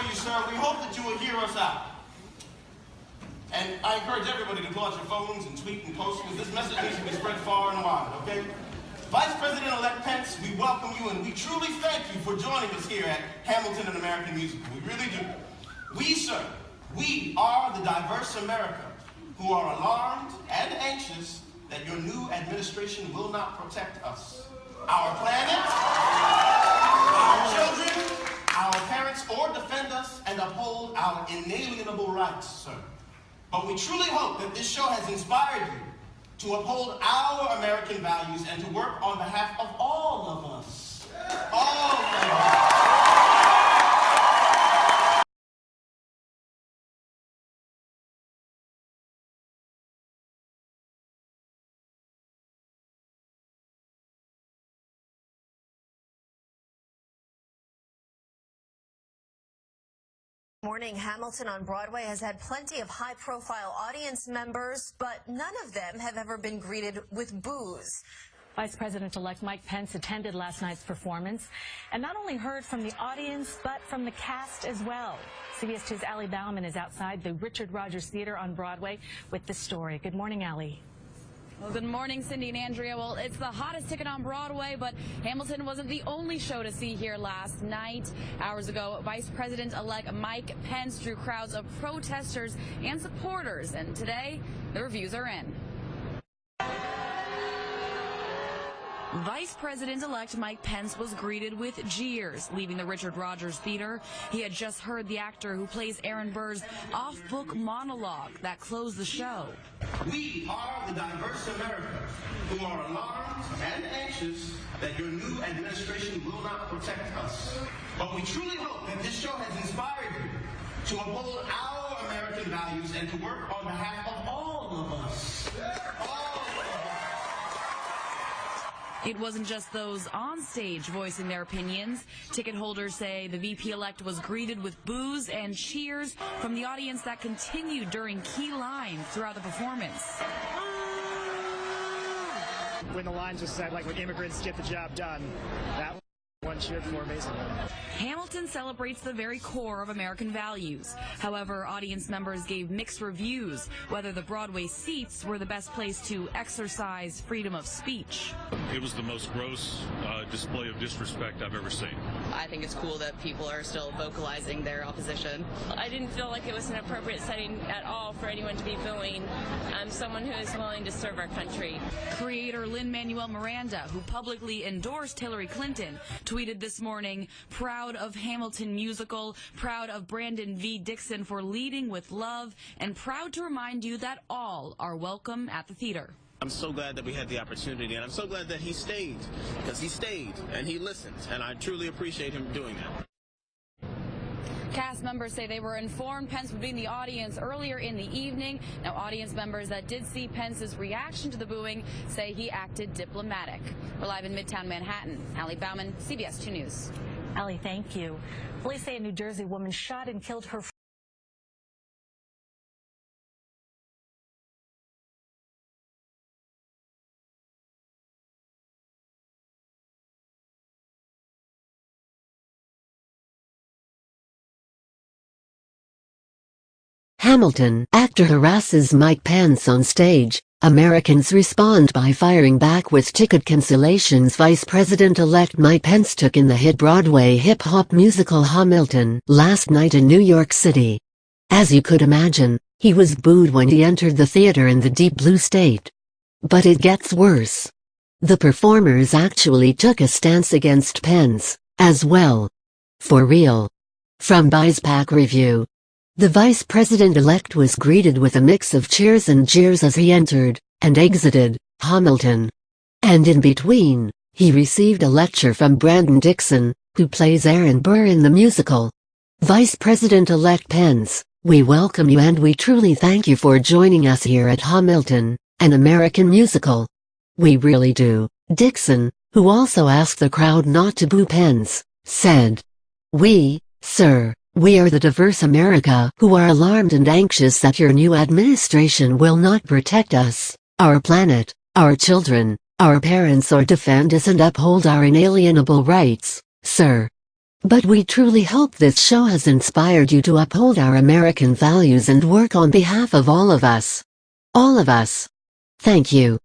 you, sir. We hope that you will hear us out. And I encourage everybody to pull out your phones and tweet and post, because this message needs to be spread far and wide, okay? Vice President-elect Pence, we welcome you, and we truly thank you for joining us here at Hamilton and American Musical. We really do. We, sir, we are the diverse America who are alarmed and anxious that your new administration will not protect us, our planet, our children, our parents, or defend us and uphold our inalienable rights, sir. But we truly hope that this show has inspired you to uphold our American values and to work on behalf of all of us. All of us. Morning. Hamilton on Broadway has had plenty of high-profile audience members, but none of them have ever been greeted with boos. Vice President-elect Mike Pence attended last night's performance and not only heard from the audience, but from the cast as well. CBS 2's Allie Bauman is outside the Richard Rodgers Theater on Broadway with this story. Good morning, Allie. Well, good morning, Cindy and Andrea. Well, it's the hottest ticket on Broadway, but Hamilton wasn't the only show to see here last night. Hours ago, Vice President-elect Mike Pence drew crowds of protesters and supporters, and today, the reviews are in. Vice President-elect Mike Pence was greeted with jeers leaving the Richard Rodgers Theater. He had just heard the actor who plays Aaron Burr's off-book monologue that closed the show. We are the diverse America who are alarmed and anxious that your new administration will not protect us. But we truly hope that this show has inspired you to uphold our American values and to work on behalf of all of us. It wasn't just those on stage voicing their opinions. Ticket holders say the VP-elect was greeted with boos and cheers from the audience that continued during key lines throughout the performance. When the line just said, like, when immigrants get the job done, that one cheered for amazingly. Hamilton celebrates the very core of American values. However, audience members gave mixed reviews whether the Broadway seats were the best place to exercise freedom of speech. It was the most gross display of disrespect I've ever seen. I think it's cool that people are still vocalizing their opposition. I didn't feel like it was an appropriate setting at all for anyone to be booing someone who is willing to serve our country. Creator Lin-Manuel Miranda, who publicly endorsed Hillary Clinton, tweeted this morning, "Proud of Hamilton musical, proud of Brandon V. Dixon for leading with love, and proud to remind you that all are welcome at the theater." I'm so glad that we had the opportunity, and I'm so glad that he stayed, because he stayed and he listened, and I truly appreciate him doing that. Cast members say they were informed Pence would be in the audience earlier in the evening. Now, audience members that did see Pence's reaction to the booing say he acted diplomatic. We're live in Midtown Manhattan. Allie Bauman, CBS 2 News. Allie, thank you. Police say a New Jersey woman shot and killed her Hamilton. Actor harasses Mike Pence on stage. Americans respond by firing back with ticket cancellations. Vice President-elect Mike Pence took in the hit Broadway hip-hop musical Hamilton last night in New York City. As you could imagine, he was booed when he entered the theater in the Deep Blue State. But it gets worse. The performers actually took a stance against Pence, as well. For real. From BuzzPack Review. The vice president-elect was greeted with a mix of cheers and jeers as he entered and exited Hamilton. And in between, he received a lecture from Brandon Dixon, who plays Aaron Burr in the musical. Vice President-elect Pence, we welcome you and we truly thank you for joining us here at Hamilton, an American musical. We really do. Dixon, who also asked the crowd not to boo Pence, said, "We, sir, we are the diverse America who are alarmed and anxious that your new administration will not protect us, our planet, our children, our parents or defend us and uphold our inalienable rights, sir." But we truly hope this show has inspired you to uphold our American values and work on behalf of all of us. All of us. Thank you.